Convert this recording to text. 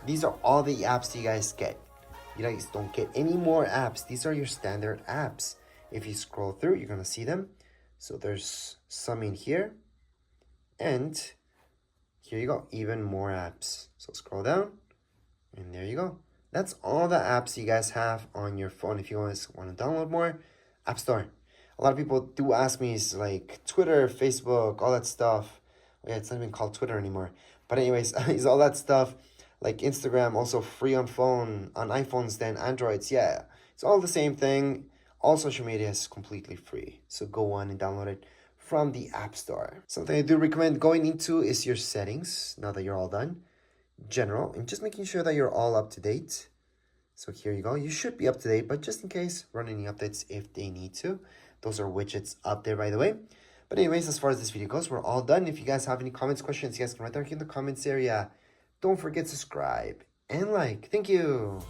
these are all the apps you guys get. You guys don't get any more apps. These are your standard apps. If you scroll through, you're gonna see them. So there's some in here, and here you go, even more apps. So scroll down, and there you go. That's all the apps you guys have on your phone. If you guys want to download more, App Store. A lot of people do ask me, is like Twitter, Facebook, all that stuff. Oh, yeah, it's not even called Twitter anymore. But anyways, is all that stuff like Instagram also free on phone, on iPhones than Androids? Yeah, it's all the same thing. All social media is completely free. So go on and download it from the App Store. Something I do recommend going into is your settings now that you're all done. General, and just making sure that you're all up to date. So here you go. You should be up to date, but just in case, run any updates if they need to. Those are widgets up there, by the way. But anyways, as far as this video goes, we're all done. If you guys have any comments, questions, you guys can write down here in the comments area. Don't forget to subscribe and like. Thank you.